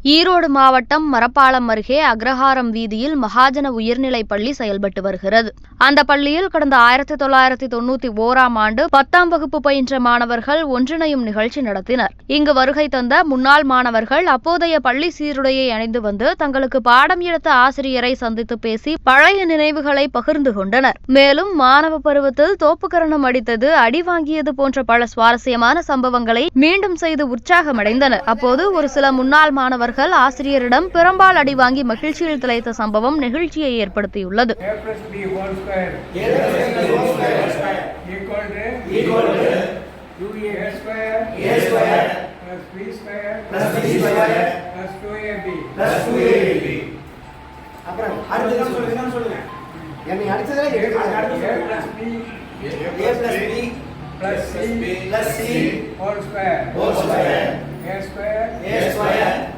ஈரோடு மாவட்டம் மரப்பாலம் அருகே அக்ரஹாரம் வீதியில் மகாஜன உயர்நிலைப் பள்ளி செயல்பட்டு வருகிறது. அந்த பள்ளியில் கடந்த 1991ஆம் ஆண்டு 10ஆம் வகுப்பு பயின்ற மாணவர்கள் ஒன்றிணையும் நிகழ்ச்சி நடத்தினர். இங்கு வருகை தந்த முன்னாள் மாணவர்கள் அப்போதைய பள்ளி சீருடையை அணிந்து வந்து தங்களுக்கு பாடம் எடுத்த ஆசிரியரை சந்தித்து பேசி பழைய நினைவுகளை பகிர்ந்து கொண்டனர். மேலும் மாணவ பருவத்தில் தோப்புக்கரணம் அடித்தது, அடி வாங்கியது போன்ற பல சுவாரஸ்யமான சம்பவங்களை மீண்டும் செய்து உற்சாகமடைந்தனர். அப்போது ஒரு சில முன்னாள் மாணவர்கள் ஆசிரியரிடம் பெரும்பால் அடி வாங்கி மகிழ்ச்சியில் திளைத்த சம்பவம் நெகிழ்ச்சியை ஏற்படுத்தியுள்ளது. plus C whole square. A square